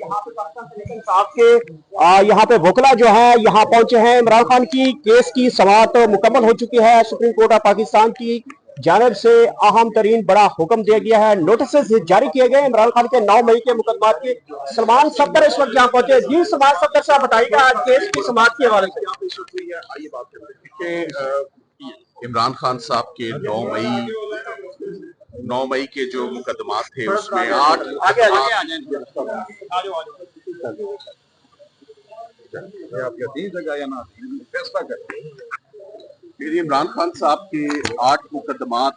यहाँ पे पाकिस्तान सेनेटर साहब के यहाँ पे वकला जो है यहाँ पहुंचे हैं। इमरान खान की केस की समाअत मुकम्मल हो चुकी है। सुप्रीम कोर्ट ऑफ पाकिस्तान की जानब से अहम तरीन बड़ा हुक्म दिया गया है, नोटिस जारी किए गए इमरान खान के 9 मई के मुकदमात के। सलमान सफदर इस वक्त यहाँ पहुंचे। जी सलमान सफदर साहब बताइएगा आज केस की समाअत के हवाले से। आइए बात करते हैं कि इमरान खान साहब के 9 मई के जो मुकदमात थे उसमें 8 इमरान खान साहब के 8 मुकदमात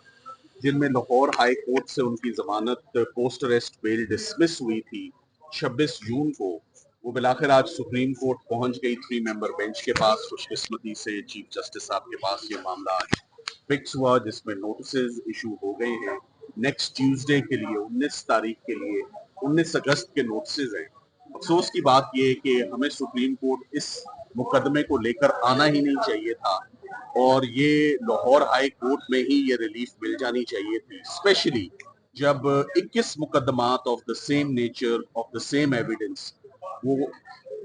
जिनमें लाहौर हाई कोर्ट से उनकी जमानत पोस्ट अरेस्ट बेल डिसमिस हुई थी 26 जून को, वो बिलाखिर आज सुप्रीम कोर्ट पहुंच गई 3 मेंबर बेंच के पास। खुशकिस्मती से चीफ जस्टिस साहब के पास ये मामला आज फिक्स हुआ, जिसमें नोटिस इशू हो गए हैं। नेक्स्ट ट्यूसडे के लिए 19 तारीख के लिए 19 अगस्त के नोटिस हैं। अफसोस की बात यह है कि हमें सुप्रीम कोर्ट इस मुकदमे को लेकर आना ही नहीं चाहिए था और ये लाहौर हाई कोर्ट में ही ये रिलीफ मिल जानी चाहिए थी, स्पेशली जब 21 मुकदमात of the same nature of the same evidence वो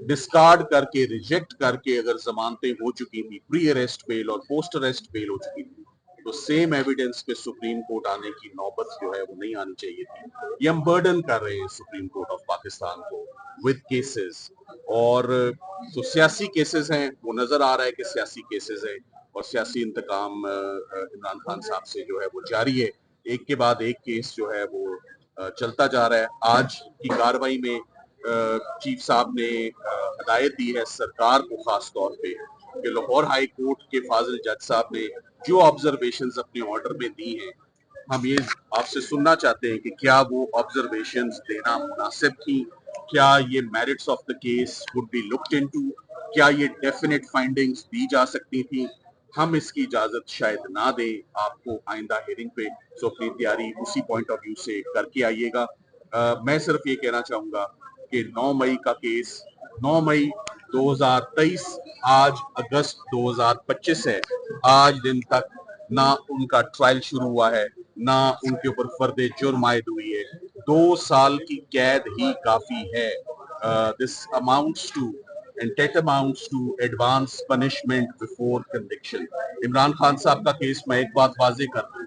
डिस्कार्ड करके रिजेक्ट करके अगर जमानतें हो चुकी थी, प्री अरेस्ट बेल और पोस्ट अरेस्ट बेल हो चुकी थी, तो सेम एविडेंस पे सुप्रीम कोर्ट आने की नौबत जो है वो नहीं आनी चाहिए थी। ये हम बर्डन कर रहे हैं सुप्रीम कोर्ट ऑफ पाकिस्तान को विद केसेस, और जो सियासी केसेस हैं वो नजर आ रहा है कि सियासी केसेस हैं और सियासी इंतकाम इमरान खान साहब से जो है वो जारी है। एक के बाद एक केस जो है वो चलता जा रहा है। आज की कार्रवाई में चीफ साहब ने हदायत दी है सरकार को खास तौर पे कि लाहौर हाई कोर्ट के फाजिल जज साहब ने जो ऑब्जर्वेशंस अपने ऑर्डर में दी हैं, हम ये आपसे सुनना चाहते हैं कि क्या वो ऑब्जर्वेशंस देना मुनासिब थी, क्या ये merits of the case would be looked into, क्या ये डेफिनेट फाइंडिंग्स दी जा सकती थी। हम इसकी इजाजत शायद ना दें आपको आइंदा हियरिंग पे, सो अपनी तैयारी उसी पॉइंट ऑफ व्यू से करके आइएगा। मैं सिर्फ ये कहना चाहूंगा कि 9 मई का केस 9 मई 2023 आज अगस्त 2025 है। आज दिन तक ना उनका ट्रायल शुरू हुआ है, ना उनके ऊपर फर्दे जुर्म आयद हुई है। 2 साल की कैद ही काफी है। This amounts to and tantamount to advance punishment before conviction। Imran Khan साहब का केस मैं एक बात वाजे कर दूं,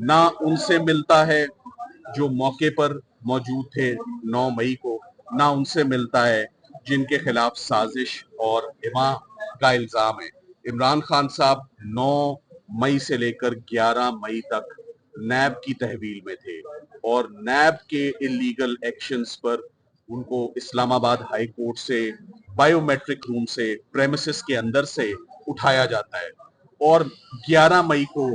ना उनसे मिलता है जो मौके पर मौजूद थे 9 मई को, ना उनसे मिलता है जिनके खिलाफ साजिश और इमा का इल्जाम है। इमरान खान साहब 9 मई से लेकर 11 मई तक नैब की तहवील में थे और नैब के इलीगल एक्शंस पर उनको इस्लामाबाद हाई कोर्ट से बायोमेट्रिक रूम से प्रेमिसेस के अंदर से उठाया जाता है और 11 मई को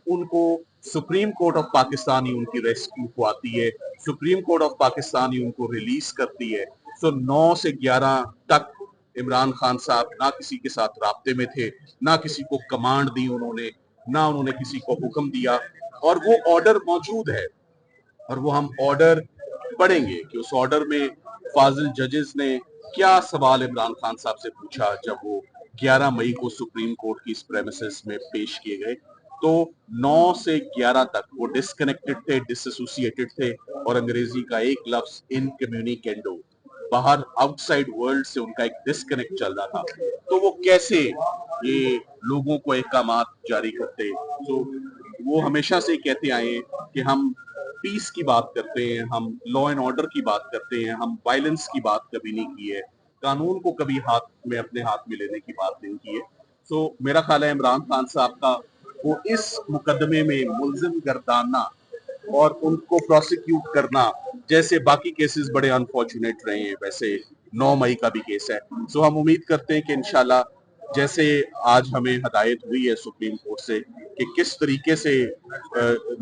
उनको सुप्रीम कोर्ट ऑफ पाकिस्तान ही उनकी रेस्क्यू को आती है। सुप्रीम कोर्ट ऑफ पाकिस्तान ही उनको रिलीज करती है। सो 9 से 11 तक इमरान खान साहब ना किसी के साथ राब्ते में थे, ना किसी को कमांड दी उन्होंने, ना उन्होंने किसी को हुक्म दिया, और वो ऑर्डर मौजूद है और वो हम ऑर्डर पढ़ेंगे कि उस ऑर्डर में फाजिल जजेस ने क्या सवाल इमरान खान साहब से पूछा जब वो 11 मई को सुप्रीम कोर्ट की इस प्रेमिसेस में पेश किए गए। तो 9 से 11 तक वो डिस्कनेक्टेड थे, डिसएसोसिएटेड थे और अंग्रेजी का एक लफ्ज इनकम्युनिकेंडो, बाहर आउटसाइड वर्ल्ड से उनका एक डिस्कनेक्ट चल रहा था। तो वो कैसे ये लोगों को अहकामात जारी करते। तो वो हमेशा से कहते आए हैं कि हम पीस की बात करते हैं, हम लॉ एंड ऑर्डर की बात करते हैं, हम वायलेंस की बात कभी नहीं की है, कानून को कभी अपने हाथ में लेने की बात नहीं की है। तो मेरा ख्याल है इमरान खान साहब का वो इस मुकदमे में मुलजिम गर्दाना और उनको प्रोसिक्यूट करना, जैसे बाकी केसेस बड़े अनफॉर्चुनेट रहे हैं वैसे 9 मई का भी केस है। सो हम उम्मीद करते हैं कि इंशाल्लाह जैसे आज हमें हदायत हुई है सुप्रीम कोर्ट से कि किस तरीके से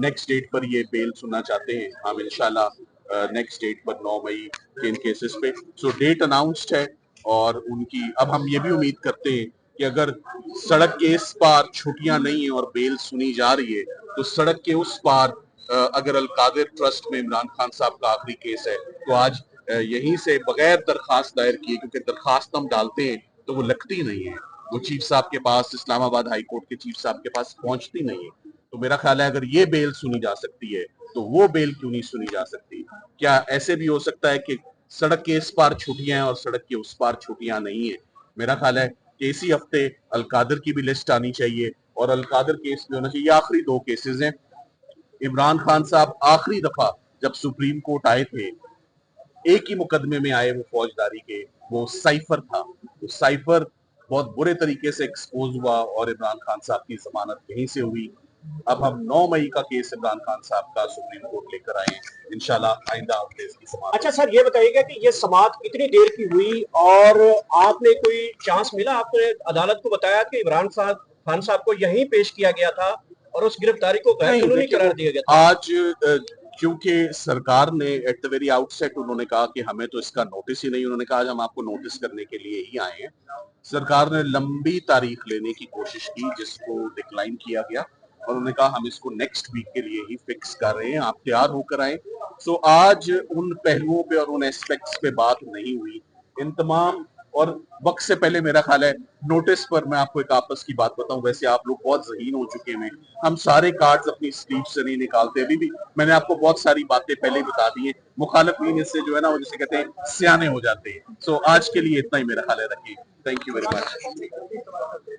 नेक्स्ट डेट पर ये बेल सुनना चाहते हैं, हम इंशाल्लाह नेक्स्ट डेट पर 9 मई के इन केसेस पे सो डेट अनाउंस्ड है। और उनकी अब हम ये भी उम्मीद करते हैं कि अगर सड़क के इस पार छुट्टियां नहीं है और बेल सुनी जा रही है, तो सड़क के उस पार अगर अलकादिर ट्रस्ट में इमरान खान साहब का आखिरी केस है तो आज यहीं से बगैर दरखास्त दायर किए, क्योंकि दरखास्त हम डालते हैं तो वो लगती नहीं है, वो चीफ साहब के पास, इस्लामाबाद हाई कोर्ट के चीफ साहब के पास पहुंचती नहीं है। तो मेरा ख्याल है अगर ये बेल सुनी जा सकती है तो वो बेल क्यों नहीं सुनी जा सकती। क्या ऐसे भी हो सकता है कि सड़क के इस पार छुट्टियां हैं और सड़क के उस पार छुट्टियां नहीं है। मेरा ख्याल है कि इसी हफ्ते अलकादर की भी लिस्ट आनी चाहिए और अलकादर केस भी होना चाहिए। ये आखिरी 2 केसेस हैं। इमरान खान साहब आखिरी दफा जब सुप्रीम कोर्ट आए थे, एक ही मुकदमे में आए वो फौजदारी के, वो साइफर था। तो साइफर बहुत बुरे तरीके से एक्सपोज हुआ और इमरान खान साहब की जमानत यहीं से हुई। अब हम 9 मई का केस इमरान खान साहब का सुप्रीम कोर्ट लेकर आए हैं। इंशाल्लाह आइंदा हफ्ते इसकी समाप्त। अच्छा सर, ये बताइएगा कि ये समाअत कितनी देर की हुई और आपने कोई चांस मिला, आपने अदालत को बताया कि इमरान खान साहब को यहीं पेश किया गया था और उस गिरफ्तारी को गैर कानूनी करार दिया गया था? आज क्योंकि सरकार ने एट द वेरी आउटसेट उन्होंने कहा कि हमें तो इसका नोटिस ही नहीं, उन्होंने कहा आज हम आपको नोटिस करने के लिए ही आए हैं। सरकार ने लंबी तारीख लेने की कोशिश की जिसको डिक्लाइन किया गया और उन्होंने कहा हम इसको नेक्स्ट वीक के लिए ही फिक्स कर रहे हैं, आप तैयार होकर आए। सो आज उन पहलुओं पे और उन एस्पेक्ट्स पे बात नहीं हुई। इन तमाम और वक्त से पहले मेरा ख्याल है नोटिस पर मैं आपको एक आपस की बात बताऊं, वैसे आप लोग बहुत ज़हीन हो चुके हैं, हम सारे कार्ड्स अपनी स्लीव से नहीं निकालते। अभी भी मैंने आपको बहुत सारी बातें पहले ही बता दी है। मुखालिफिन इससे जो है ना वो जिसे कहते हैं सियाने हो जाते हैं। सो आज के लिए इतना ही मेरा ख्याल है, रखिए। Thank you very much.